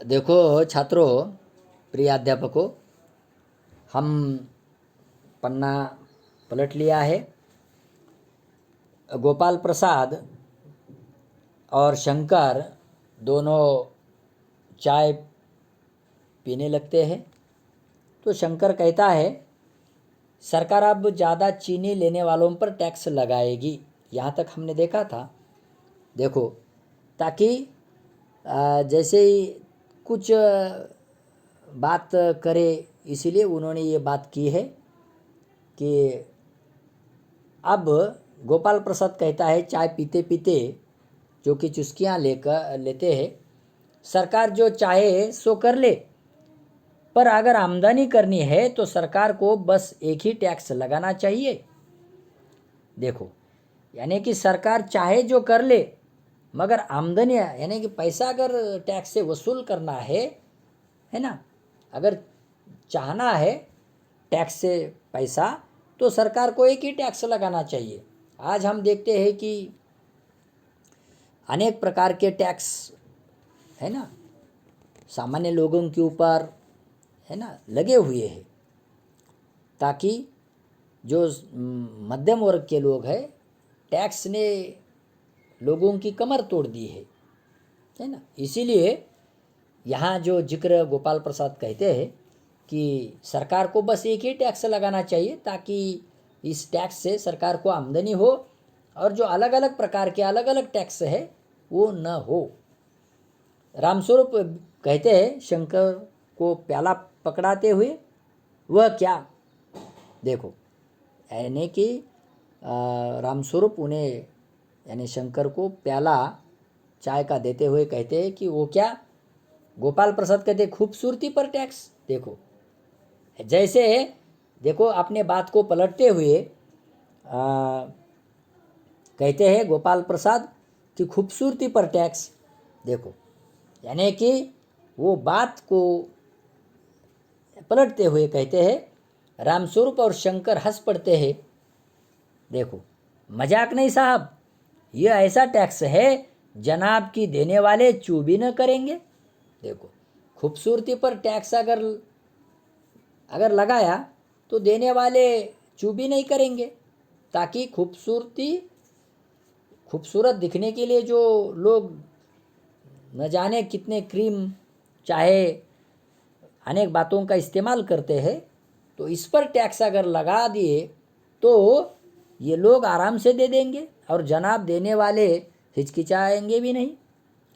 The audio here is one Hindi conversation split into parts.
देखो छात्रों, प्रिय अध्यापकों, हम पन्ना पलट लिया है। गोपाल प्रसाद और शंकर दोनों चाय पीने लगते हैं। तो शंकर कहता है, सरकार अब ज़्यादा चीनी लेने वालों पर टैक्स लगाएगी। यहाँ तक हमने देखा था। देखो, ताकि जैसे ही कुछ बात करे, इसीलिए उन्होंने ये बात की है कि अब गोपाल प्रसाद कहता है, चाय पीते पीते जो कि चुस्कियाँ लेते हैं, सरकार जो चाहे सो कर ले, पर अगर आमदनी करनी है तो सरकार को बस एक ही टैक्स लगाना चाहिए। देखो, यानी कि सरकार चाहे जो कर ले, मगर आमदनी यानी कि पैसा अगर टैक्स से वसूल करना है ना, अगर चाहना है टैक्स से पैसा, तो सरकार को एक ही टैक्स लगाना चाहिए। आज हम देखते हैं कि अनेक प्रकार के टैक्स है ना, सामान्य लोगों के ऊपर है ना लगे हुए हैं, ताकि जो मध्यम वर्ग के लोग हैं, टैक्स ने लोगों की कमर तोड़ दी है ना। इसीलिए यहाँ जो जिक्र गोपाल प्रसाद कहते हैं कि सरकार को बस एक ही टैक्स लगाना चाहिए, ताकि इस टैक्स से सरकार को आमदनी हो, और जो अलग अलग प्रकार के अलग अलग टैक्स है वो न हो। रामस्वरूप कहते हैं शंकर को प्याला पकड़ाते हुए, वह क्या? देखो, यानी कि रामस्वरूप उन्हें यानी शंकर को प्याला चाय का देते हुए कहते हैं कि वो क्या? गोपाल प्रसाद कहते खूबसूरती पर टैक्स। देखो, जैसे देखो अपने बात को पलटते हुए कहते हैं गोपाल प्रसाद कि खूबसूरती पर टैक्स। देखो, यानी कि वो बात को पलटते हुए कहते हैं। रामस्वरूप और शंकर हंस पड़ते हैं। देखो, मजाक नहीं साहब, ये ऐसा टैक्स है जनाब की देने वाले चू भी न करेंगे। देखो, खूबसूरती पर टैक्स अगर लगाया तो देने वाले चू भी नहीं करेंगे, ताकि खूबसूरत दिखने के लिए जो लोग न जाने कितने क्रीम चाहे अनेक बातों का इस्तेमाल करते हैं, तो इस पर टैक्स अगर लगा दिए तो ये लोग आराम से दे देंगे और जनाब देने वाले हिचकिचाएंगे भी नहीं।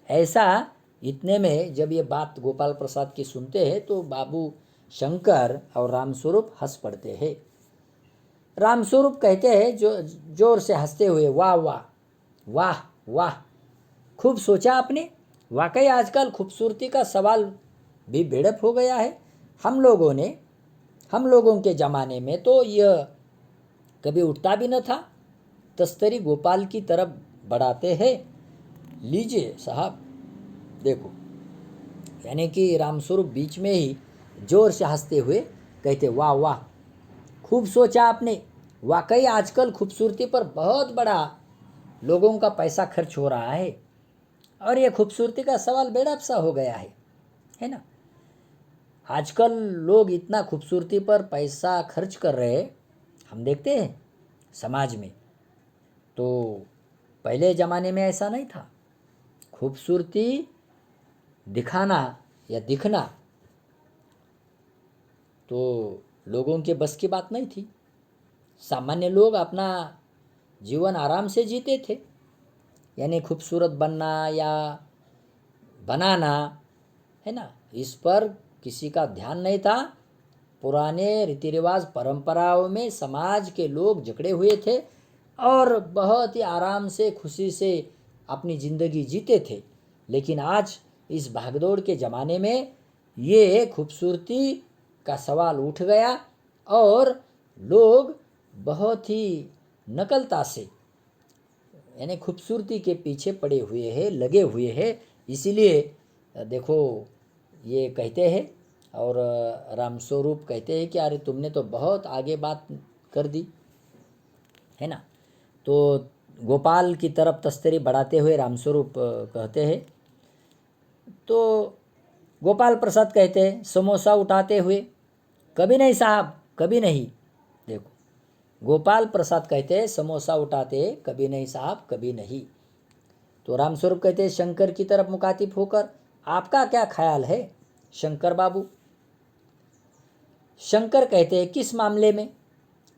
ऐसा इतने में जब ये बात गोपाल प्रसाद की सुनते हैं तो बाबू शंकर और रामस्वरूप हंस पड़ते हैं। रामस्वरूप कहते हैं जो जोर से हंसते हुए, वाह वाह वाह वाह, खूब सोचा आपने। वाकई आजकल खूबसूरती का सवाल भी बेड़प हो गया है। हम लोगों के ज़माने में तो यह कभी उठता भी न था। तस्तरी गोपाल की तरफ बढ़ाते हैं, लीजिए साहब। देखो, यानी कि रामस्वरूप बीच में ही जोर से हंसते हुए कहते, वाह वाह, खूब सोचा आपने। वाकई आजकल खूबसूरती पर बहुत बड़ा लोगों का पैसा खर्च हो रहा है, और ये खूबसूरती का सवाल बेड़प सा हो गया है ना। आजकल लोग इतना खूबसूरती पर पैसा खर्च कर रहे हैं, हम देखते हैं समाज में। तो पहले ज़माने में ऐसा नहीं था। खूबसूरती दिखाना या दिखना तो लोगों के बस की बात नहीं थी। सामान्य लोग अपना जीवन आराम से जीते थे, यानी खूबसूरत बनना या बनाना है ना, इस पर किसी का ध्यान नहीं था। पुराने रीति रिवाज परंपराओं में समाज के लोग जकड़े हुए थे और बहुत ही आराम से खुशी से अपनी ज़िंदगी जीते थे। लेकिन आज इस भागदौड़ के ज़माने में ये खूबसूरती का सवाल उठ गया और लोग बहुत ही नकलता से यानी खूबसूरती के पीछे पड़े हुए हैं, लगे हुए हैं। इसीलिए देखो, ये कहते हैं और रामस्वरूप कहते हैं कि अरे तुमने तो बहुत आगे बात कर दी है ना। तो गोपाल की तरफ तस्तरी बढ़ाते हुए रामस्वरूप कहते हैं, तो गोपाल प्रसाद कहते हैं समोसा उठाते हुए, कभी नहीं साहब, कभी नहीं। देखो, गोपाल प्रसाद कहते हैं समोसा उठाते, कभी नहीं साहब, कभी नहीं। तो रामस्वरूप कहते हैं शंकर की तरफ मुखातिब होकर, आपका क्या ख्याल है शंकर बाबू? शंकर कहते हैं किस मामले में?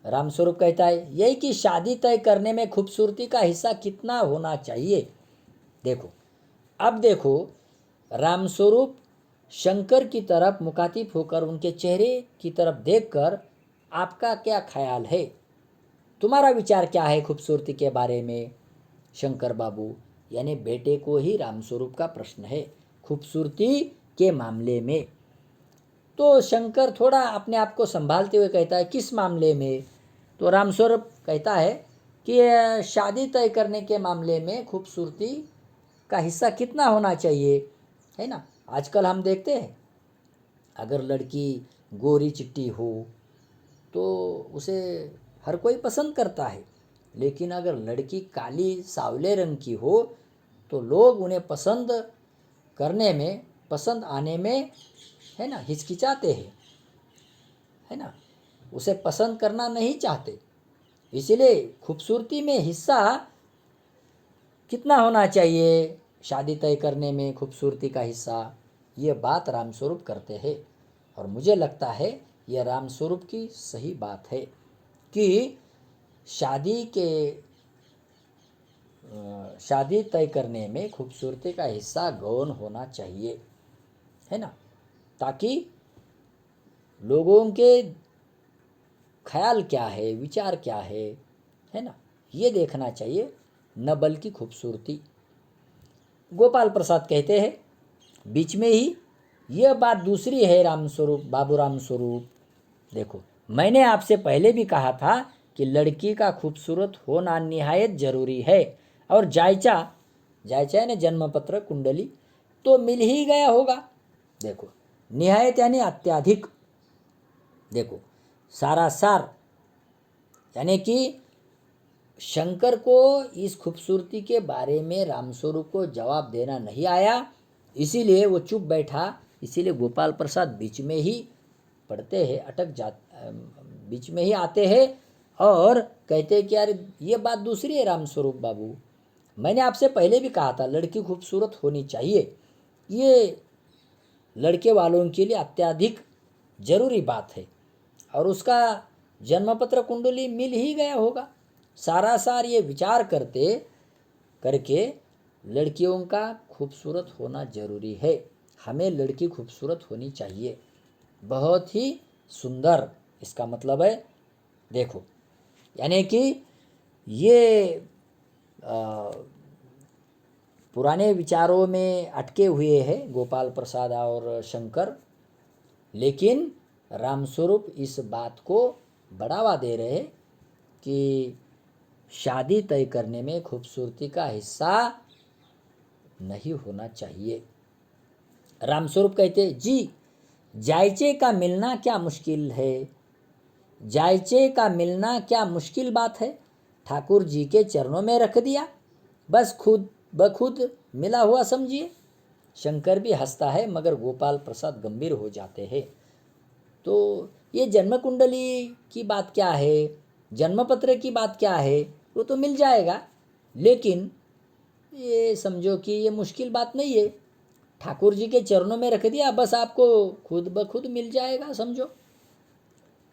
रामस्वरूप कहता है यही कि शादी तय करने में खूबसूरती का हिस्सा कितना होना चाहिए। देखो, अब देखो, रामस्वरूप शंकर की तरफ मुखातिब होकर उनके चेहरे की तरफ देखकर, आपका क्या ख्याल है, तुम्हारा विचार क्या है खूबसूरती के बारे में शंकर बाबू? यानी बेटे को ही रामस्वरूप का प्रश्न है खूबसूरती के मामले में। तो शंकर थोड़ा अपने आप को संभालते हुए कहता है किस मामले में? तो रामस्वरूप कहता है कि शादी तय करने के मामले में खूबसूरती का हिस्सा कितना होना चाहिए, है ना। आजकल हम देखते हैं अगर लड़की गोरी चिट्टी हो तो उसे हर कोई पसंद करता है, लेकिन अगर लड़की काली सावले रंग की हो तो लोग उन्हें पसंद करने में, पसंद आने में, है ना, हिचकिचाते हैं, है ना, उसे पसंद करना नहीं चाहते। इसीलिए खूबसूरती में हिस्सा कितना होना चाहिए शादी तय करने में, खूबसूरती का हिस्सा, ये बात रामस्वरूप करते हैं। और मुझे लगता है यह रामस्वरूप की सही बात है कि शादी तय करने में खूबसूरती का हिस्सा गौण होना चाहिए, है ना, ताकि लोगों के ख्याल क्या है, विचार क्या है ना, ये देखना चाहिए, न बल्कि खूबसूरती। गोपाल प्रसाद कहते हैं बीच में ही, यह बात दूसरी है रामस्वरूप, बाबू रामस्वरूप। देखो, मैंने आपसे पहले भी कहा था कि लड़की का खूबसूरत होना निहायत जरूरी है, और जायचा, जायचा यानी जन्मपत्र कुंडली, तो मिल ही गया होगा। देखो, निहायत यानी अत्याधिक, देखो सारा सार, यानी कि शंकर को इस खूबसूरती के बारे में रामस्वरूप को जवाब देना नहीं आया, इसीलिए वो चुप बैठा। इसीलिए गोपाल प्रसाद बीच में ही पढ़ते हैं, बीच में ही आते हैं और कहते हैं कि यार ये बात दूसरी है रामस्वरूप बाबू, मैंने आपसे पहले भी कहा था लड़की खूबसूरत होनी चाहिए, ये लड़के वालों के लिए अत्याधिक जरूरी बात है, और उसका जन्मपत्र कुंडली मिल ही गया होगा। सारा सार ये विचार करके लड़कियों का खूबसूरत होना जरूरी है, हमें लड़की खूबसूरत होनी चाहिए, बहुत ही सुंदर, इसका मतलब है। देखो, यानी कि ये पुराने विचारों में अटके हुए हैं गोपाल प्रसाद और शंकर, लेकिन रामस्वरूप इस बात को बढ़ावा दे रहे हैं कि शादी तय करने में खूबसूरती का हिस्सा नहीं होना चाहिए। रामस्वरूप कहते जी, जायचे का मिलना क्या मुश्किल है, जायचे का मिलना क्या मुश्किल बात है, ठाकुर जी के चरणों में रख दिया, बस खुद ब खुद मिला हुआ समझिए। शंकर भी हंसता है मगर गोपाल प्रसाद गंभीर हो जाते हैं। तो ये जन्म कुंडली की बात क्या है, जन्मपत्र की बात क्या है, वो तो मिल जाएगा, लेकिन ये समझो कि ये मुश्किल बात नहीं है, ठाकुर जी के चरणों में रख दिया, बस आपको खुद ब खुद मिल जाएगा, समझो।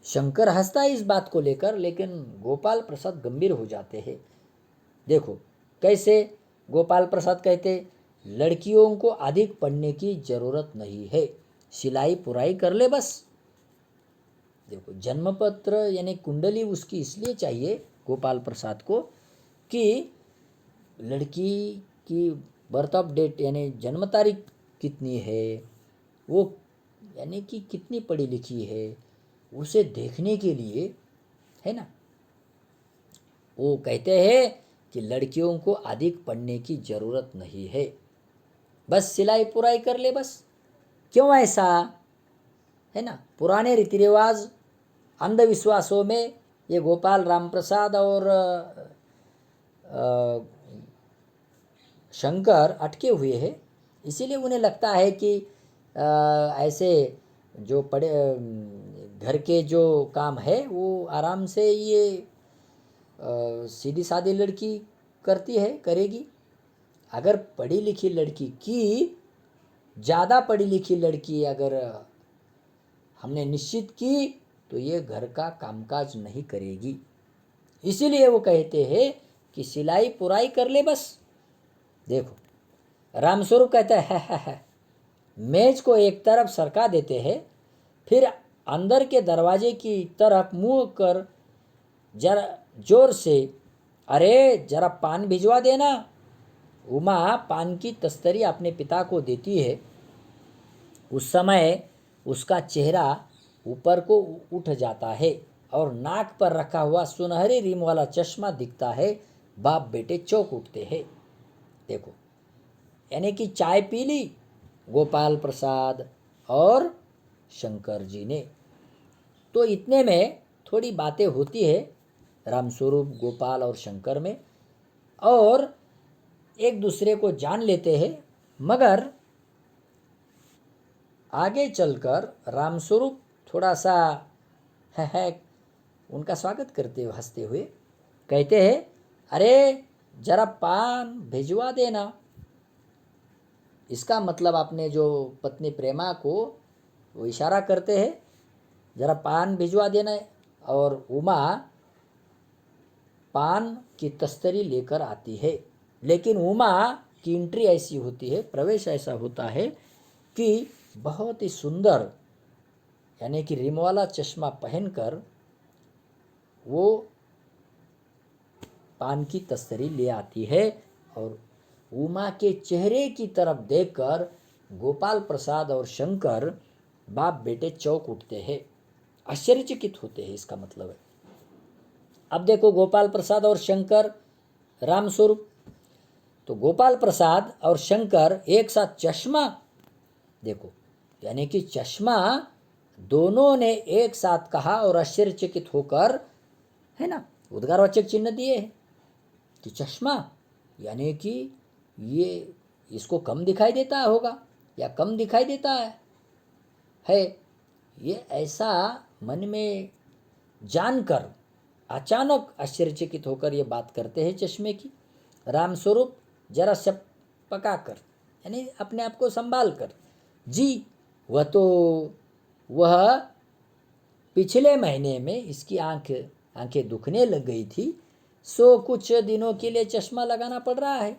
शंकर हंसता है इस बात को लेकर, लेकिन गोपाल प्रसाद गंभीर हो जाते हैं। देखो कैसे, गोपाल प्रसाद कहते लड़कियों को अधिक पढ़ने की जरूरत नहीं है, सिलाई पुराई कर ले बस। देखो, जन्मपत्र यानी कुंडली उसकी इसलिए चाहिए गोपाल प्रसाद को कि लड़की की बर्थ ऑफ डेट यानी जन्म तारीख कितनी है, वो यानी कि कितनी पढ़ी लिखी है, उसे देखने के लिए, है ना। वो कहते हैं कि लड़कियों को अधिक पढ़ने की ज़रूरत नहीं है, बस सिलाई पुराई कर ले बस। क्यों ऐसा, है ना, पुराने रीति रिवाज अंधविश्वासों में ये गोपाल राम प्रसाद और शंकर अटके हुए हैं, इसीलिए उन्हें लगता है कि ऐसे जो पड़े घर के जो काम है वो आराम से ये सीधी सादी लड़की करती है, करेगी। अगर पढ़ी लिखी लड़की की, ज़्यादा पढ़ी लिखी लड़की अगर हमने निश्चित की तो ये घर का कामकाज नहीं करेगी। इसीलिए वो कहते हैं कि सिलाई पुराई कर ले बस। देखो रामस्वरूप कहता है मेज को एक तरफ सरका देते हैं, फिर अंदर के दरवाजे की तरफ मुंह कर जरा जोर से, अरे जरा पान भिजवा देना। उमा पान की तस्तरी अपने पिता को देती है। उस समय उसका चेहरा ऊपर को उठ जाता है और नाक पर रखा हुआ सुनहरे रिम वाला चश्मा दिखता है। बाप बेटे चौंक उठते हैं। देखो यानी कि चाय पी ली गोपाल प्रसाद और शंकर जी ने, तो इतने में थोड़ी बातें होती है रामस्वरूप, गोपाल और शंकर में, और एक दूसरे को जान लेते हैं। मगर आगे चलकर रामस्वरूप थोड़ा सा है उनका स्वागत करते हुए हंसते हुए कहते हैं, अरे जरा पान भिजवा देना। इसका मतलब आपने जो पत्नी प्रेमा को वो इशारा करते हैं, जरा पान भिजवा देना है। और उमा पान की तस्तरी लेकर आती है, लेकिन उमा की एंट्री ऐसी होती है, प्रवेश ऐसा होता है कि बहुत ही सुंदर यानी कि रिम वाला चश्मा पहनकर वो पान की तस्तरी ले आती है। और उमा के चेहरे की तरफ देखकर गोपाल प्रसाद और शंकर बाप बेटे चौंक उठते हैं, आश्चर्यचकित होते हैं, इसका मतलब है। अब देखो गोपाल प्रसाद और शंकर, रामस्वरूप, तो गोपाल प्रसाद और शंकर एक साथ चश्मा, देखो यानी कि चश्मा दोनों ने एक साथ कहा और आश्चर्यचकित होकर, है ना, उद्गारवाचक चिन्ह दिए हैं कि चश्मा, यानी कि ये इसको कम दिखाई देता होगा या कम दिखाई देता है। ये ऐसा मन में जानकर अचानक आश्चर्यचकित होकर ये बात करते हैं चश्मे की। रामस्वरूप जरा सब पका कर यानी अपने आप को संभाल कर, जी वह पिछले महीने में इसकी आंखें दुखने लग गई थी, सो कुछ दिनों के लिए चश्मा लगाना पड़ रहा है।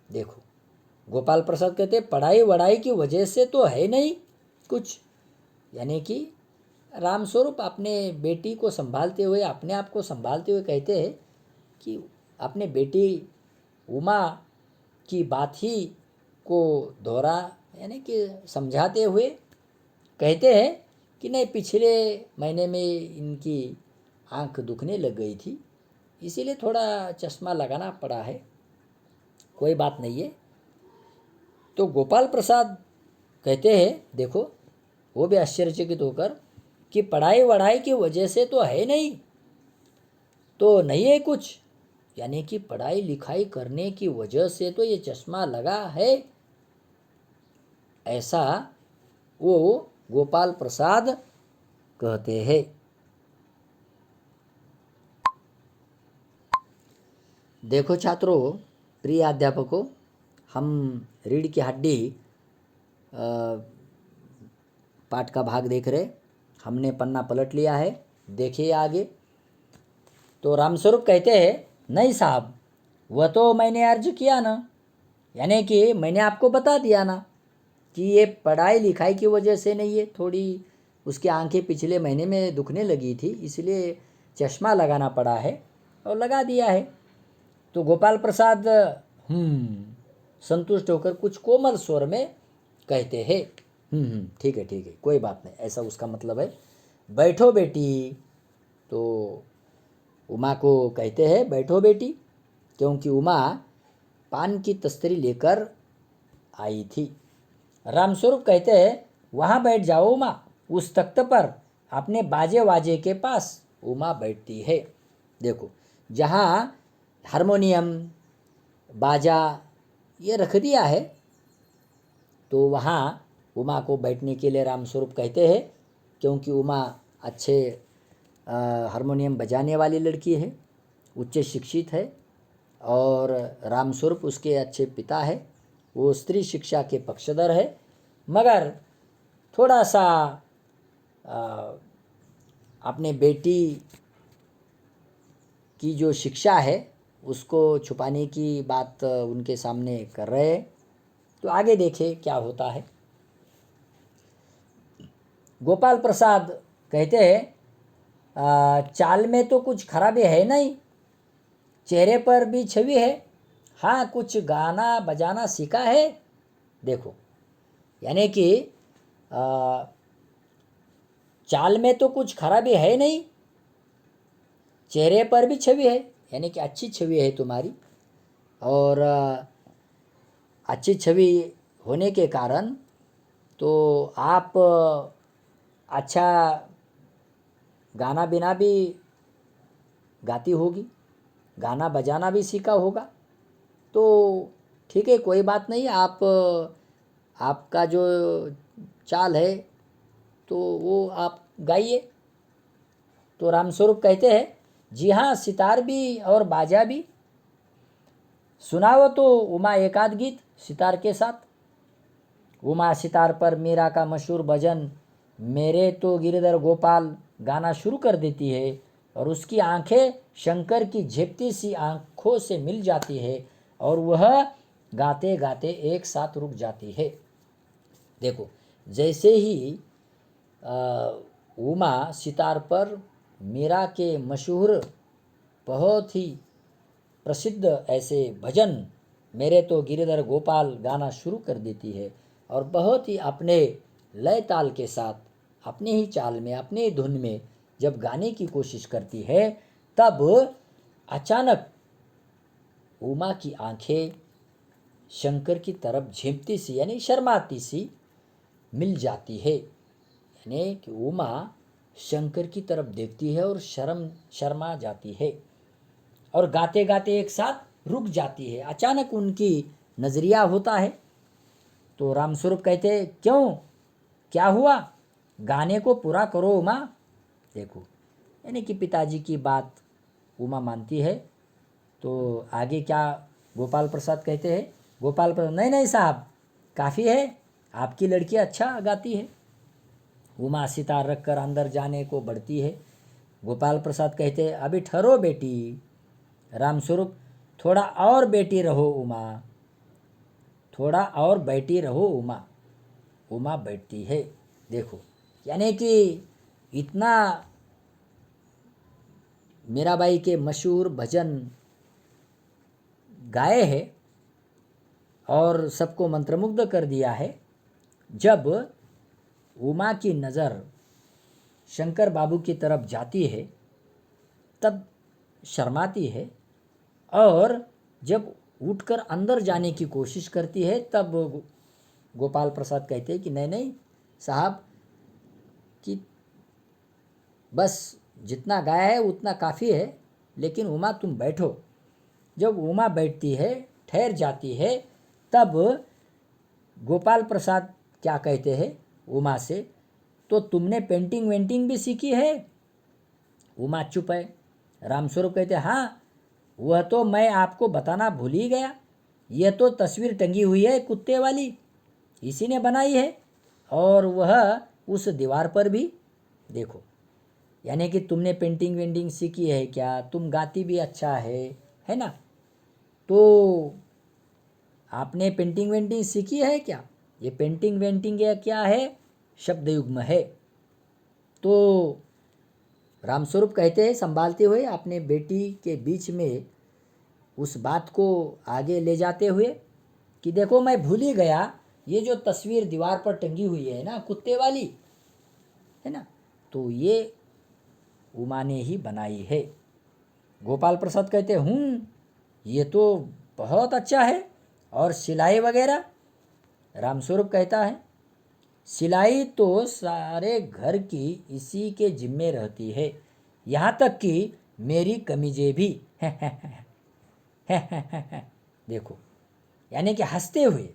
देखो गोपाल प्रसाद कहते पढ़ाई वढ़ाई की वजह से तो है नहीं कुछ, यानी कि रामस्वरूप अपने बेटी को संभालते हुए, अपने आप को संभालते हुए कहते हैं कि अपने बेटी उमा की बात ही को दोहरा यानी कि समझाते हुए कहते हैं कि नहीं, पिछले महीने में इनकी आंख दुखने लग गई थी, इसीलिए थोड़ा चश्मा लगाना पड़ा है, कोई बात नहीं है। तो गोपाल प्रसाद कहते हैं, देखो वो भी आश्चर्यचकित होकर, कि पढ़ाई वढ़ाई की वजह से तो है नहीं, तो नहीं है कुछ, यानी कि पढ़ाई लिखाई करने की वजह से तो ये चश्मा लगा है, ऐसा वो गोपाल प्रसाद कहते हैं। देखो छात्रों, प्रिय अध्यापकों, हम रीढ़ की हड्डी पाठ का भाग देख रहे, हमने पन्ना पलट लिया है, देखिए आगे। तो रामस्वरूप कहते हैं, नहीं साहब, वह तो मैंने अर्ज किया ना, यानी कि मैंने आपको बता दिया ना कि ये पढ़ाई लिखाई की वजह से नहीं है, थोड़ी उसकी आंखें पिछले महीने में दुखने लगी थी, इसलिए चश्मा लगाना पड़ा है और लगा दिया है। तो गोपाल प्रसाद संतुष्ट होकर कुछ कोमल स्वर में कहते हैं, ठीक है ठीक है, कोई बात नहीं, ऐसा उसका मतलब है, बैठो बेटी। तो उमा को कहते हैं, बैठो बेटी, क्योंकि उमा पान की तस्तरी लेकर आई थी। रामस्वरूप कहते हैं, वहाँ बैठ जाओ उमा, उस तख्त पर अपने बाजे वाजे के पास। उमा बैठती है। देखो जहाँ हारमोनियम बाजा ये रख दिया है, तो वहाँ उमा को बैठने के लिए रामस्वरूप कहते हैं, क्योंकि उमा अच्छे हारमोनियम बजाने वाली लड़की है, उच्च शिक्षित है, और रामस्वरूप उसके अच्छे पिता है, वो स्त्री शिक्षा के पक्षधर है, मगर थोड़ा सा अपने बेटी की जो शिक्षा है उसको छुपाने की बात उनके सामने कर रहे हैं। तो आगे देखें क्या होता है। गोपाल प्रसाद कहते हैं चाल में तो कुछ खराबी है नहीं, चेहरे पर भी छवि है, हाँ कुछ गाना बजाना सीखा है। देखो, यानी कि चाल में तो कुछ खराबी है नहीं, चेहरे पर भी छवि है, यानी कि अच्छी छवि है तुम्हारी, और अच्छी छवि होने के कारण तो आप अच्छा गाना बिना भी गाती होगी, गाना बजाना भी सीखा होगा। तो ठीक है, कोई बात नहीं, आपका जो चाल है तो वो आप गाइए। तो रामस्वरूप कहते हैं, जी हाँ, सितार भी और बाजा भी। सुनाओ तो उमा एक आध गीत सितार के साथ। उमा सितार पर मीरा का मशहूर भजन मेरे तो गिरधर गोपाल गाना शुरू कर देती है, और उसकी आंखें शंकर की झेपती सी आंखों से मिल जाती है, और वह गाते गाते एक साथ रुक जाती है। देखो, जैसे ही उमा सितार पर मीरा के मशहूर बहुत ही प्रसिद्ध ऐसे भजन मेरे तो गिरधर गोपाल गाना शुरू कर देती है, और बहुत ही अपने लय ताल के साथ अपने ही चाल में अपने ही धुन में जब गाने की कोशिश करती है, तब अचानक उमा की आंखें शंकर की तरफ झेंपती सी यानी शर्माती सी मिल जाती है, यानी कि उमा शंकर की तरफ देखती है और शर्मा जाती है, और गाते गाते एक साथ रुक जाती है। अचानक उनकी नजरिया होता है। तो रामस्वरूप कहते हैं, क्यों, क्या हुआ, गाने को पूरा करो उमा। देखो, यानी कि पिताजी की बात उमा मानती है। तो आगे क्या गोपाल प्रसाद कहते हैं, गोपाल प्रसाद, नहीं नहीं साहब, काफ़ी है, आपकी लड़की अच्छा गाती है। उमा सितार रख कर अंदर जाने को बढ़ती है। गोपाल प्रसाद कहते हैं, अभी ठहरो बेटी। रामस्वरूप, थोड़ा और बेटी रहो उमा, थोड़ा और बैठी रहो उमा। उमा बैठती है। देखो, यानी कि इतना मीराबाई के मशहूर भजन गाए हैं और सबको मंत्रमुग्ध कर दिया है। जब उमा की नज़र शंकर बाबू की तरफ जाती है तब शर्माती है, और जब उठकर अंदर जाने की कोशिश करती है तब गोपाल प्रसाद कहते हैं कि नहीं नहीं साहब, कि बस जितना गाया है उतना काफ़ी है, लेकिन उमा तुम बैठो। जब उमा बैठती है, ठहर जाती है, तब गोपाल प्रसाद क्या कहते हैं उमा से, तो तुमने पेंटिंग वेंटिंग भी सीखी है। उमा चुप है। रामस्वरूप कहते हैं, हाँ वह तो मैं आपको बताना भूल ही गया, यह तो तस्वीर टंगी हुई है कुत्ते वाली, इसी ने बनाई है, और वह उस दीवार पर भी देखो। यानी कि तुमने पेंटिंग वेंटिंग सीखी है क्या, तुम गाती भी अच्छा है ना, तो आपने पेंटिंग वेंटिंग सीखी है क्या। ये पेंटिंग वेंटिंग या क्या है, शब्द युग्म है। तो रामस्वरूप कहते हैं संभालते हुए अपने बेटी के बीच में उस बात को आगे ले जाते हुए कि देखो मैं भूल ही गया, ये जो तस्वीर दीवार पर टंगी हुई है ना कुत्ते वाली, है ना, तो ये उमा ने ही बनाई है। गोपाल प्रसाद कहते ये तो बहुत अच्छा है, और सिलाई वगैरह। रामस्वरूप कहता है, सिलाई तो सारे घर की इसी के जिम्मे रहती है, यहाँ तक कि मेरी कमीजें भी। देखो, यानी कि हंसते हुए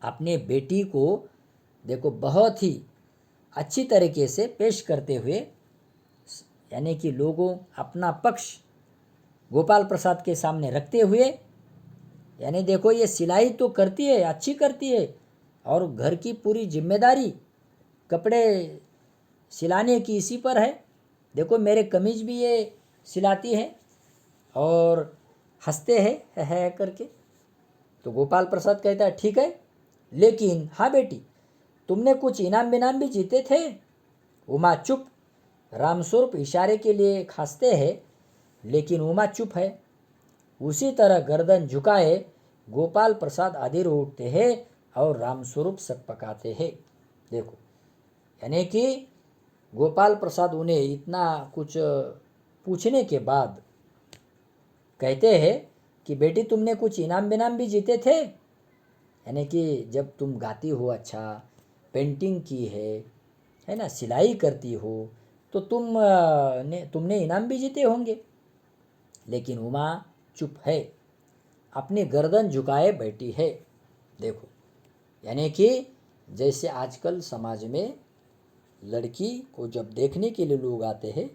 अपने बेटी को देखो बहुत ही अच्छी तरीके से पेश करते हुए, यानी कि लोगों अपना पक्ष गोपाल प्रसाद के सामने रखते हुए, यानी देखो ये सिलाई तो करती है, अच्छी करती है, और घर की पूरी जिम्मेदारी कपड़े सिलाने की इसी पर है। देखो मेरे कमीज भी ये सिलाती है, और हंसते हैं है करके। तो गोपाल प्रसाद कहता है ठीक है, लेकिन हाँ बेटी, तुमने कुछ इनाम बिनाम भी जीते थे। उमा चुप। रामस्वरूप इशारे के लिए खांसते हैं, लेकिन उमा चुप है। उसी तरह गर्दन झुकाए गोपाल प्रसाद अधीर उठते हैं और रामस्वरूप सकपकाते हैं। देखो, यानी कि गोपाल प्रसाद उन्हें इतना कुछ पूछने के बाद कहते हैं कि बेटी तुमने कुछ इनाम बिनाम भी जीते थे, यानी कि जब तुम गाती हो, अच्छा पेंटिंग की है ना, सिलाई करती हो, तो तुमने इनाम भी जीते होंगे। लेकिन उमा चुप है, अपनी गर्दन झुकाए बैठी है। देखो, यानी कि जैसे आजकल समाज में लड़की को जब देखने के लिए लोग आते हैं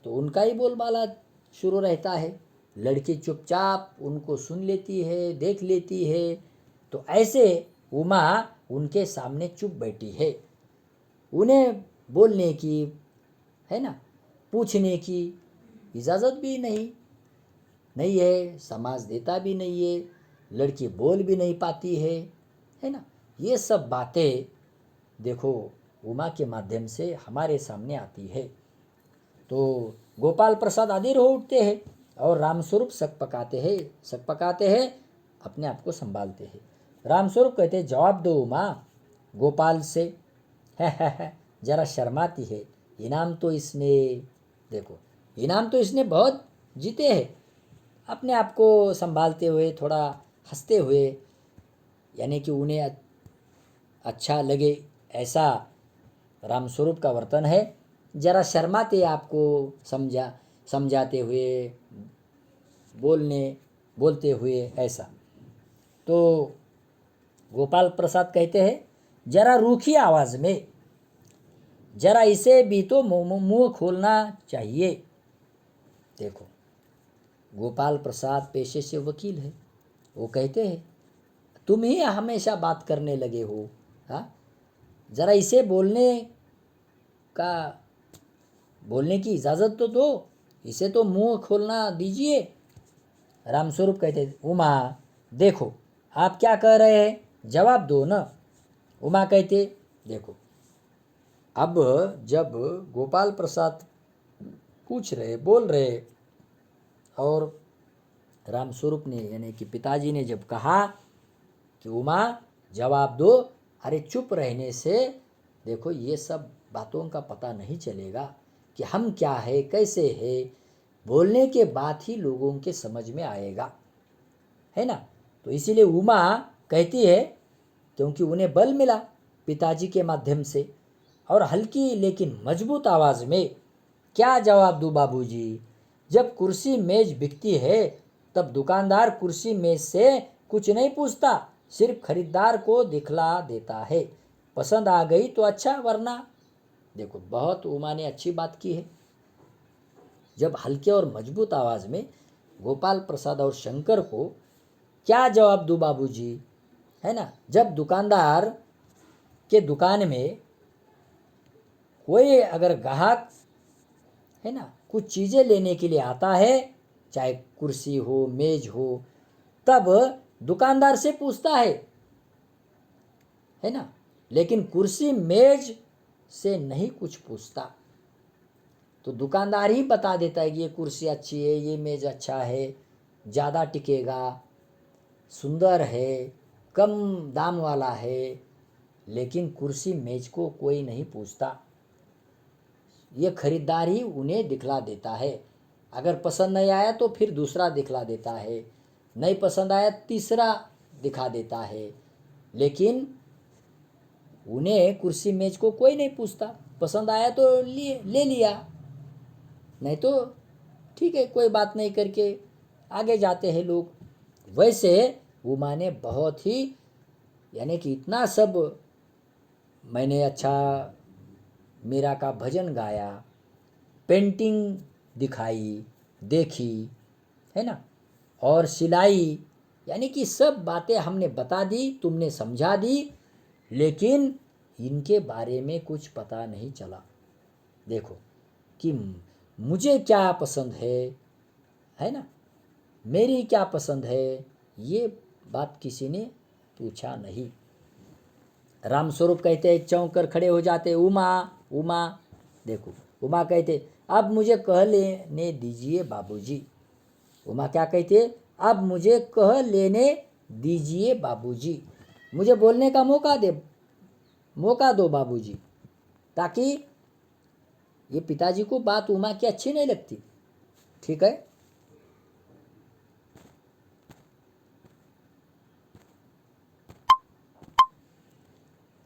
तो उनका ही बोलबाला शुरू रहता है। लड़की चुपचाप उनको सुन लेती है, देख लेती है। तो ऐसे उमा उनके सामने चुप बैठी है। उन्हें बोलने की, है ना, पूछने की इजाज़त भी नहीं है, समाज देता भी नहीं है, लड़की बोल भी नहीं पाती है ना। ये सब बातें देखो उमा के माध्यम से हमारे सामने आती है। तो गोपाल प्रसाद अधीर हो उठते हैं और रामस्वरूप शक पकाते हैं, अपने आप को संभालते हैं। रामस्वरूप कहते हैं जवाब दो उमा, गोपाल से है जरा शर्माती है। इनाम तो इसने, देखो इनाम तो इसने बहुत जीते हैं। अपने आप को संभालते हुए, थोड़ा हंसते हुए, यानी कि उन्हें अच्छा लगे ऐसा रामस्वरूप का वर्तन है। जरा शर्माते आपको समझाते हुए, बोलते हुए ऐसा। तो गोपाल प्रसाद कहते हैं जरा रूखी आवाज़ में, जरा इसे भी तो मुंह खोलना चाहिए। देखो, गोपाल प्रसाद पेशे से वकील है। वो कहते हैं तुम ही हमेशा बात करने लगे हो, हाँ, जरा इसे बोलने की इजाज़त तो दो, इसे तो मुंह खोलना दीजिए। रामस्वरूप कहते उमा देखो आप क्या कह रहे हैं, जवाब दो न। उमा कहते देखो, अब जब गोपाल प्रसाद बोल रहे, और रामस्वरूप ने, यानी कि पिताजी ने जब कहा कि उमा जवाब दो, अरे चुप रहने से देखो ये सब बातों का पता नहीं चलेगा कि हम क्या है, कैसे है। बोलने के बाद ही लोगों के समझ में आएगा, है ना। तो इसीलिए उमा कहती है, क्योंकि उन्हें बल मिला पिताजी के माध्यम से, और हल्की लेकिन मजबूत आवाज़ में, क्या जवाब दूँ बाबूजी, जब कुर्सी मेज बिकती है तब दुकानदार कुर्सी मेज से कुछ नहीं पूछता, सिर्फ खरीदार को दिखला देता है। पसंद आ गई तो अच्छा, वरना। देखो, बहुत उमा ने अच्छी बात की है। जब हल्के और मजबूत आवाज़ में गोपाल प्रसाद और शंकर को क्या जवाब दूँ बाबूजी, है ना, जब दुकानदार के दुकान में कोई अगर ग्राहक, है ना, कुछ चीज़ें लेने के लिए आता है, चाहे कुर्सी हो, मेज हो, तब दुकानदार से पूछता है ना, लेकिन कुर्सी मेज से नहीं कुछ पूछता। तो दुकानदार ही बता देता है कि ये कुर्सी अच्छी है, ये मेज अच्छा है, ज़्यादा टिकेगा, सुंदर है, कम दाम वाला है। लेकिन कुर्सी मेज को कोई नहीं पूछता, ये खरीदार ही उन्हें दिखला देता है। अगर पसंद नहीं आया तो फिर दूसरा दिखला देता है, नहीं पसंद आया तीसरा दिखा देता है। लेकिन उन्हें कुर्सी मेज को कोई नहीं पूछता, पसंद आया तो ले लिया, नहीं तो ठीक है, कोई बात नहीं करके आगे जाते हैं लोग। वैसे उमा ने बहुत ही, यानी कि इतना सब मैंने अच्छा मीरा का भजन गाया, पेंटिंग दिखाई, देखी, है ना, और सिलाई, यानी कि सब बातें हमने बता दी, तुमने समझा दी, लेकिन इनके बारे में कुछ पता नहीं चला। देखो कि मुझे क्या पसंद है ना, मेरी क्या पसंद है, ये बात किसी ने पूछा नहीं। रामस्वरूप कहते चौंक कर खड़े हो जाते, उमा उमा। देखो उमा कहते अब मुझे कह लेने दीजिए बाबूजी। उमा क्या कहते, अब मुझे कह लेने दीजिए बाबूजी, मुझे बोलने का मौका दो बाबूजी। ताकि ये पिताजी को बात उमा की अच्छी नहीं लगती। ठीक है,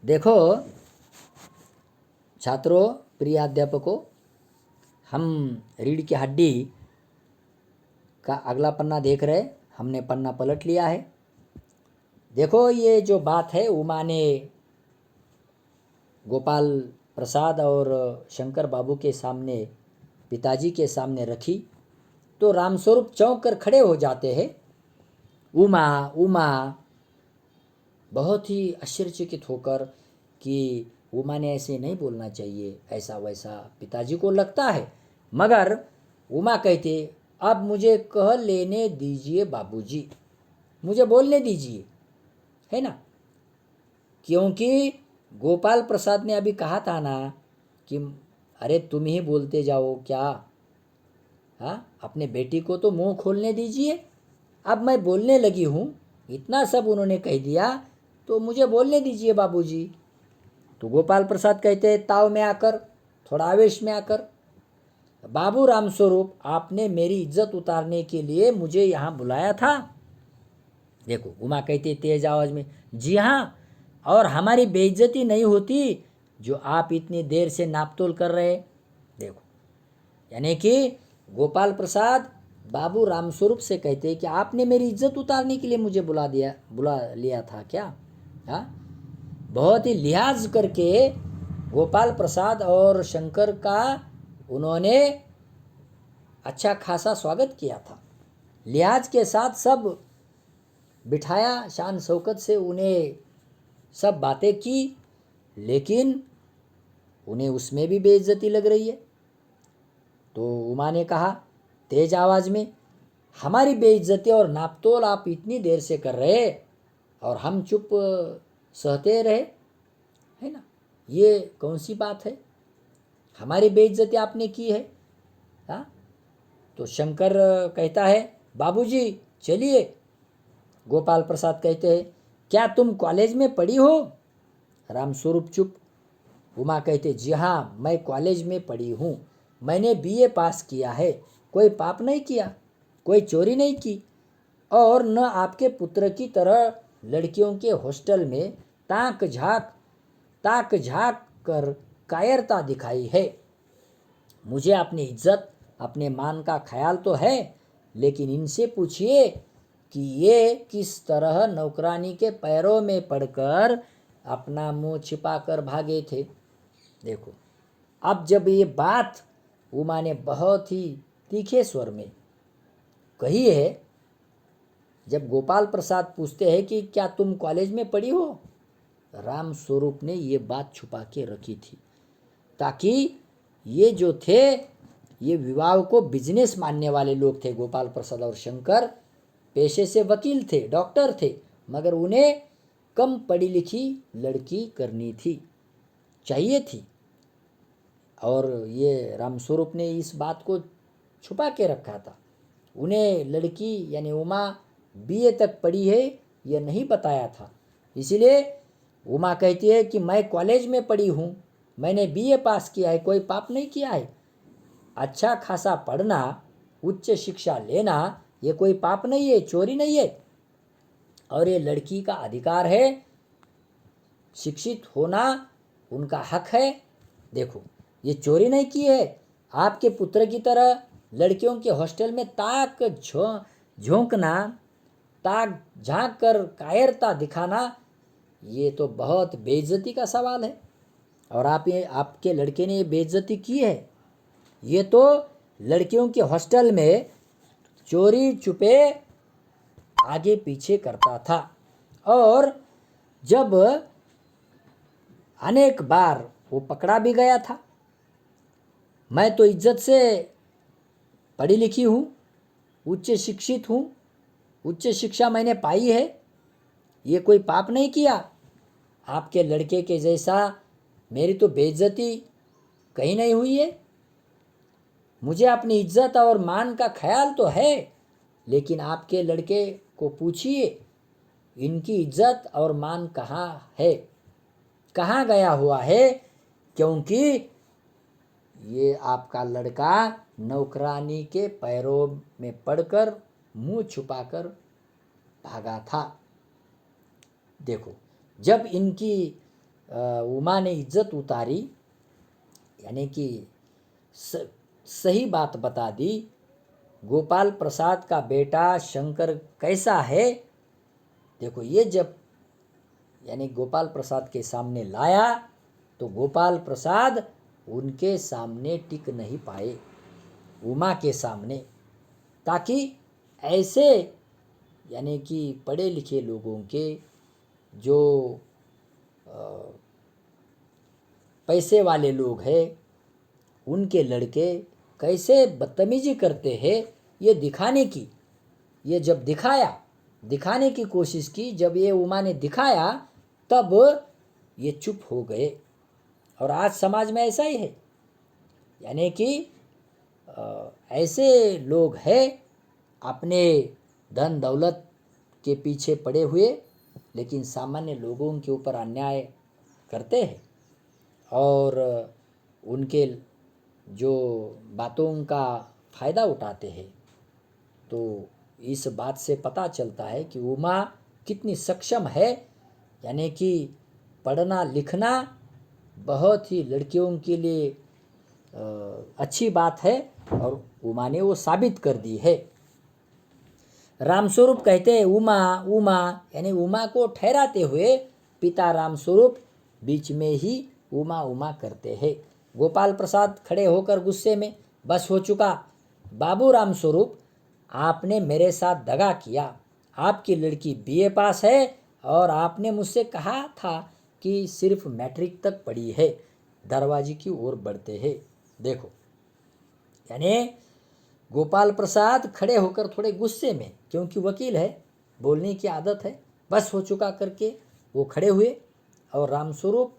देखो छात्रों, प्रिय अध्यापकों, हम रीढ़ की हड्डी का अगला पन्ना देख रहे। हमने पन्ना पलट लिया है। देखो ये जो बात है उमा ने गोपाल प्रसाद और शंकर बाबू के सामने, पिताजी के सामने रखी, तो रामस्वरूप चौंक कर खड़े हो जाते हैं। उमा उमा, बहुत ही आश्चर्यचकित होकर कि उमा ने ऐसे नहीं बोलना चाहिए, ऐसा वैसा पिताजी को लगता है। मगर उमा कहते अब मुझे कह लेने दीजिए बाबूजी, मुझे बोलने दीजिए, है ना। क्योंकि गोपाल प्रसाद ने अभी कहा था ना कि अरे तुम ही बोलते जाओ क्या, हाँ, अपने बेटी को तो मुंह खोलने दीजिए। अब मैं बोलने लगी हूँ, इतना सब उन्होंने कह दिया, तो मुझे बोलने दीजिए बाबूजी। तो गोपाल प्रसाद कहते हैं ताव में आकर, थोड़ा आवेश में आकर, बाबू रामस्वरूप, आपने मेरी इज्जत उतारने के लिए मुझे यहाँ बुलाया था। देखो उमा कहती तेज आवाज में, जी हाँ, और हमारी बेइज्जती नहीं होती जो आप इतनी देर से नापतोल कर रहे। देखो यानी कि गोपाल प्रसाद बाबू रामस्वरूप से कहते हैं कि आपने मेरी इज्जत उतारने के लिए मुझे बुला लिया था क्या। हाँ, बहुत ही लिहाज करके गोपाल प्रसाद और शंकर का उन्होंने अच्छा खासा स्वागत किया था, लिहाज के साथ सब बिठाया, शान शौकत से उन्हें सब बातें की, लेकिन उन्हें उसमें भी बेइज्जती लग रही है। तो उमा ने कहा तेज आवाज में, हमारी बेइज्जती और नापतोल आप इतनी देर से कर रहे और हम चुप सहते रहे, है ना, ये कौन सी बात है, हमारी बेइज्जती आपने की है। हाँ, तो शंकर कहता है बाबूजी चलिए। गोपाल प्रसाद कहते हैं क्या तुम कॉलेज में पढ़ी हो। रामस्वरूप चुप। उमा कहते जी हाँ, मैं कॉलेज में पढ़ी हूँ, मैंने बीए पास किया है, कोई पाप नहीं किया, कोई चोरी नहीं की, और न आपके पुत्र की तरह लड़कियों के हॉस्टल में ताक झाँक कर कायरता दिखाई है। मुझे अपनी इज्जत, अपने मान का ख्याल तो है, लेकिन इनसे पूछिए कि ये किस तरह नौकरानी के पैरों में पड़कर अपना मुंह छिपाकर भागे थे। देखो अब जब ये बात उमा ने बहुत ही तीखे स्वर में कही है, जब गोपाल प्रसाद पूछते हैं कि क्या तुम कॉलेज में पढ़ी हो, रामस्वरूप ने ये बात छुपा के रखी थी ताकि ये जो थे ये विवाह को बिजनेस मानने वाले लोग थे। गोपाल प्रसाद और शंकर पेशे से वकील थे, डॉक्टर थे, मगर उन्हें कम पढ़ी लिखी लड़की करनी थी, चाहिए थी, और ये रामस्वरूप ने इस बात को छुपा के रखा था। उन्हें लड़की यानी उमा बीए तक पढ़ी है यह नहीं बताया था। इसलिए उमा कहती है कि मैं कॉलेज में पढ़ी हूँ, मैंने बीए पास किया है, कोई पाप नहीं किया है। अच्छा खासा पढ़ना, उच्च शिक्षा लेना ये कोई पाप नहीं है, चोरी नहीं है, और ये लड़की का अधिकार है, शिक्षित होना उनका हक है। देखो ये चोरी नहीं की है। आपके पुत्र की तरह लड़कियों के हॉस्टल में ताक झोंकना, ताक झांक कर कायरता दिखाना, ये तो बहुत बेइज्जती का सवाल है। और आपके लड़के ने ये बेइज्जती की है। ये तो लड़कियों के हॉस्टल में चोरी छुपे आगे पीछे करता था, और जब अनेक बार वो पकड़ा भी गया था। मैं तो इज्जत से पढ़ी लिखी हूँ, उच्च शिक्षित हूँ, उच्च शिक्षा मैंने पाई है, ये कोई पाप नहीं किया। आपके लड़के के जैसा मेरी तो बेइज्जती कहीं नहीं हुई है। मुझे अपनी इज्जत और मान का ख्याल तो है, लेकिन आपके लड़के को पूछिए इनकी इज्जत और मान कहाँ है, कहाँ गया हुआ है। क्योंकि ये आपका लड़का नौकरानी के पैरों में पड़कर मुंह छुपाकर भागा था। देखो, जब इनकी उमा ने इज्जत उतारी, यानी कि सही बात बता दी, गोपाल प्रसाद का बेटा शंकर कैसा है, देखो ये जब यानी गोपाल प्रसाद के सामने लाया तो गोपाल प्रसाद उनके सामने टिक नहीं पाए, उमा के सामने, ताकि ऐसे यानी कि पढ़े लिखे लोगों के जो पैसे वाले लोग हैं उनके लड़के कैसे बदतमीजी करते हैं, ये दिखाने की, ये जब दिखाने की कोशिश की, जब ये उमा ने दिखाया तब ये चुप हो गए। और आज समाज में ऐसा ही है, यानी कि ऐसे लोग हैं अपने धन दौलत के पीछे पड़े हुए, लेकिन सामान्य लोगों के ऊपर अन्याय करते हैं और उनके जो बातों का फ़ायदा उठाते हैं। तो इस बात से पता चलता है कि उमा कितनी सक्षम है, यानी कि पढ़ना लिखना बहुत ही लड़कियों के लिए अच्छी बात है, और उमा ने वो साबित कर दी है। रामस्वरूप कहते हैं उमा उमा, यानी उमा को ठहराते हुए पिता रामस्वरूप बीच में ही उमा उमा करते हैं। गोपाल प्रसाद खड़े होकर गुस्से में, बस हो चुका बाबू रामस्वरूप, आपने मेरे साथ दगा किया। आपकी लड़की बीए पास है और आपने मुझसे कहा था कि सिर्फ मैट्रिक तक पढ़ी है। दरवाजे की ओर बढ़ते हैं। देखो, यानी गोपाल प्रसाद खड़े होकर थोड़े गुस्से में, क्योंकि वकील है, बोलने की आदत है, बस हो चुका करके वो खड़े हुए और रामस्वरूप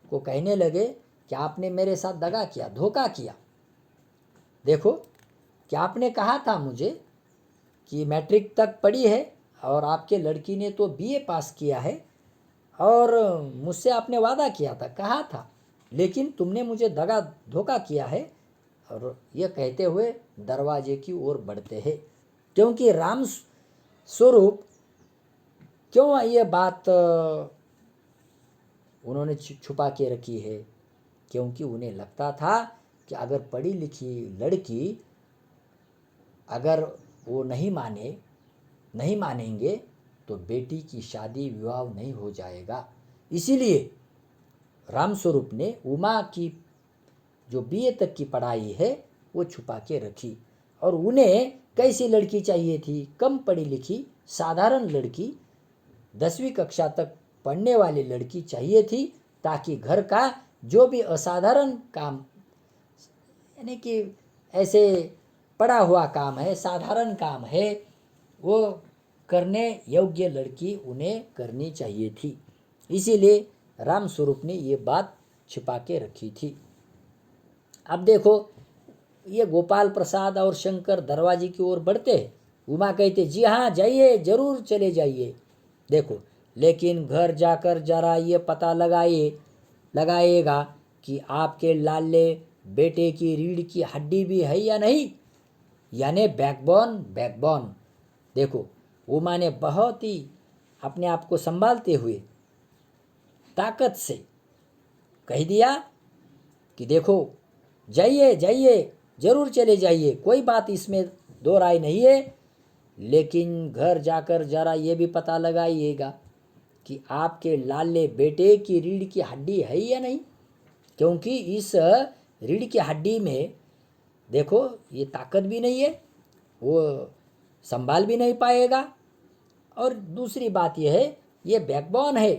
को कहने लगे कि आपने मेरे साथ दगा किया, धोखा किया। देखो, क्या आपने कहा था मुझे कि मैट्रिक तक पढ़ी है और आपके लड़की ने तो बीए पास किया है, और मुझसे आपने वादा किया था, कहा था, लेकिन तुमने मुझे दगा धोखा किया है। और यह कहते हुए दरवाजे की ओर बढ़ते हैं, क्योंकि राम स्वरूप क्यों ये बात उन्होंने छुपा के रखी है, क्योंकि उन्हें लगता था कि अगर पढ़ी लिखी लड़की अगर वो नहीं मानेंगे तो बेटी की शादी विवाह नहीं हो जाएगा। इसीलिए रामस्वरूप ने उमा की जो बीए तक की पढ़ाई है वो छुपा के रखी, और उन्हें कैसी लड़की चाहिए थी, कम पढ़ी लिखी साधारण लड़की, 10वीं कक्षा तक पढ़ने वाली लड़की चाहिए थी, ताकि घर का जो भी असाधारण काम, यानी कि ऐसे पड़ा हुआ काम है, साधारण काम है, वो करने योग्य लड़की उन्हें करनी चाहिए थी। इसीलिए रामस्वरूप ने ये बात छिपा के रखी थी। अब देखो, ये गोपाल प्रसाद और शंकर दरवाजे की ओर बढ़ते हैं। उमा कहते, जी हाँ जाइए, जरूर चले जाइए। देखो, लेकिन घर जाकर जरा ये पता लगाएगा कि आपके लाले बेटे की रीढ़ की हड्डी भी है या नहीं, यानी बैकबोन। देखो, उमा ने बहुत ही अपने आप को संभालते हुए ताकत से कह दिया कि देखो, जाइए जाइए, जरूर चले जाइए, कोई बात इसमें दो राय नहीं है, लेकिन घर जाकर जरा ये भी पता लगाइएगा कि आपके लाले बेटे की रीढ़ की हड्डी है या नहीं। क्योंकि इस रीढ़ की हड्डी में देखो ये ताकत भी नहीं है, वो संभाल भी नहीं पाएगा। और दूसरी बात यह है, ये बैकबोन है,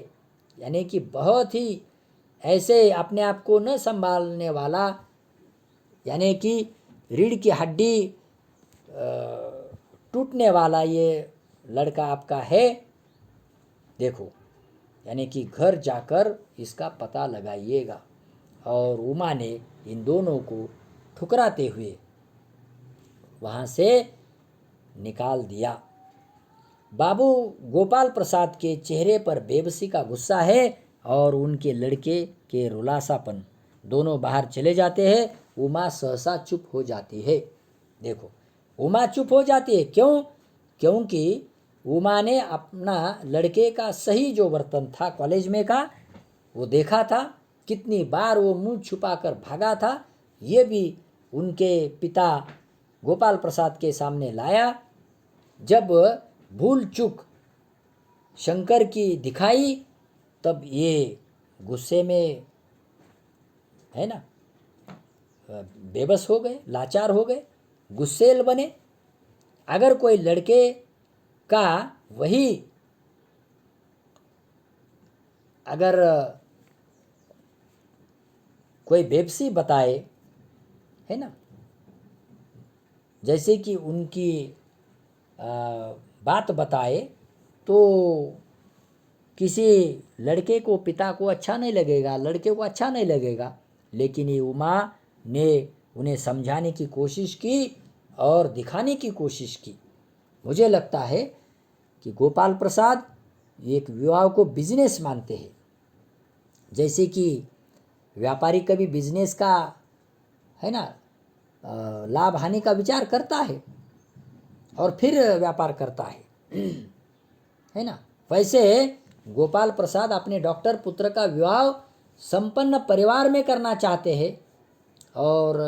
यानी कि बहुत ही ऐसे अपने आप को न संभालने वाला, यानी कि रीढ़ की हड्डी टूटने वाला ये लड़का आपका है। देखो, यानी कि घर जाकर इसका पता लगाइएगा। और उमा ने इन दोनों को ठुकराते हुए वहाँ से निकाल दिया। बाबू गोपाल प्रसाद के चेहरे पर बेबसी का गुस्सा है और उनके लड़के के रुलासापन। दोनों बाहर चले जाते हैं। उमा सहसा चुप हो जाती है। देखो, उमा चुप हो जाती है, क्यों? क्योंकि उमा ने अपना लड़के का सही जो वर्तन था कॉलेज में का, वो देखा था। कितनी बार वो मुंह छुपाकर भागा था, ये भी उनके पिता गोपाल प्रसाद के सामने लाया। जब भूल चूक शंकर की दिखाई, तब ये गुस्से में, है ना, बेबस हो गए, लाचार हो गए, गुस्सेल बने। अगर कोई लड़के का वही अगर कोई बेबसी बताए, है ना, जैसे कि उनकी बात बताए, तो किसी लड़के को, पिता को अच्छा नहीं लगेगा, लड़के को अच्छा नहीं लगेगा। लेकिन ये उमा ने उन्हें समझाने की कोशिश की और दिखाने की कोशिश की। मुझे लगता है कि गोपाल प्रसाद एक विवाह को बिजनेस मानते हैं। जैसे कि व्यापारी कभी बिजनेस का, है ना, लाभ हानि का विचार करता है और फिर व्यापार करता है ना, वैसे गोपाल प्रसाद अपने डॉक्टर पुत्र का विवाह संपन्न परिवार में करना चाहते हैं। और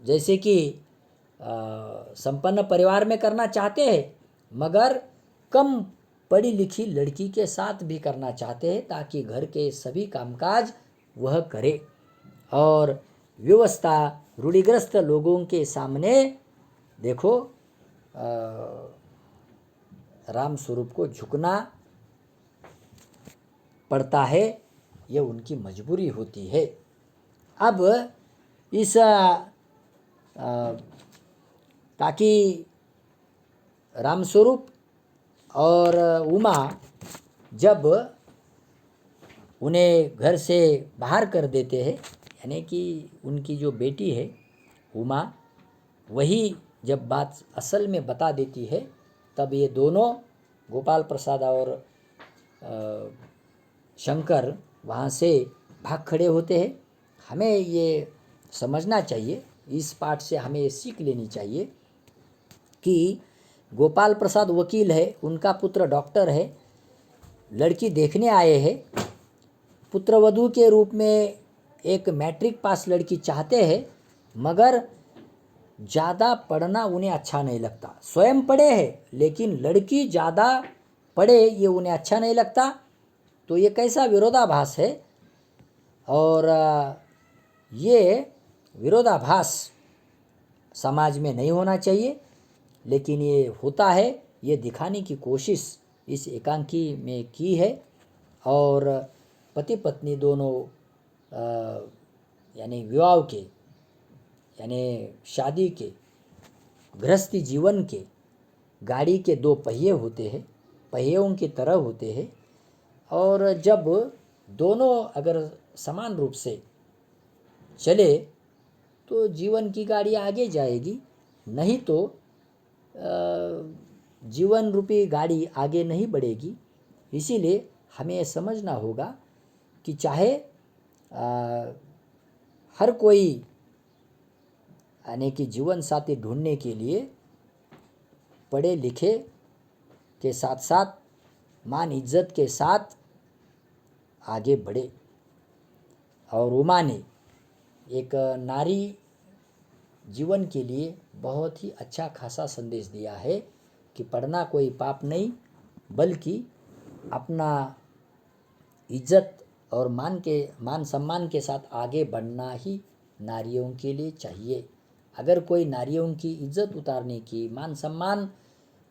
जैसे कि संपन्न परिवार में करना चाहते हैं, मगर कम पढ़ी लिखी लड़की के साथ भी करना चाहते हैं, ताकि घर के सभी कामकाज वह करे और व्यवस्था रूढ़िग्रस्त लोगों के सामने, देखो, राम स्वरूप को झुकना पड़ता है, ये उनकी मजबूरी होती है। अब इस ताकि रामस्वरूप और उमा जब उन्हें घर से बाहर कर देते हैं, यानी कि उनकी जो बेटी है उमा, वही जब बात असल में बता देती है, तब ये दोनों, गोपाल प्रसाद और शंकर, वहाँ से भाग खड़े होते हैं। हमें ये समझना चाहिए, इस पाठ से हमें ये सीख लेनी चाहिए कि गोपाल प्रसाद वकील है, उनका पुत्र डॉक्टर है, लड़की देखने आए हैं, पुत्रवधू के रूप में एक मैट्रिक पास लड़की चाहते हैं, मगर ज़्यादा पढ़ना उन्हें अच्छा नहीं लगता। स्वयं पढ़े हैं, लेकिन लड़की ज़्यादा पढ़े ये उन्हें अच्छा नहीं लगता। तो ये कैसा विरोधाभास है। और ये विरोधाभास समाज में नहीं होना चाहिए, लेकिन ये होता है। ये दिखाने की कोशिश इस एकांकी में की है। और पति पत्नी दोनों यानी विवाह के, यानी शादी के, गृहस्थी जीवन के गाड़ी के दो पहिए होते हैं, पहियों की तरह होते हैं। और जब दोनों अगर समान रूप से चले तो जीवन की गाड़ी आगे जाएगी, नहीं तो जीवन रूपी गाड़ी आगे नहीं बढ़ेगी। इसीलिए हमें समझना होगा कि चाहे हर कोई, यानी कि जीवन साथी ढूंढने के लिए पढ़े लिखे के साथ साथ मान इज्जत के साथ आगे बढ़े। और उमा ने एक नारी जीवन के लिए बहुत ही अच्छा खासा संदेश दिया है कि पढ़ना कोई पाप नहीं, बल्कि अपना इज्जत और मान सम्मान के साथ आगे बढ़ना ही नारियों के लिए चाहिए। अगर कोई नारियों की इज्जत उतारने की, मान सम्मान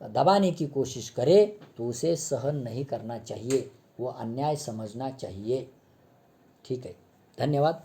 दबाने की कोशिश करे तो उसे सहन नहीं करना चाहिए, वो अन्याय समझना चाहिए। ठीक है, धन्यवाद।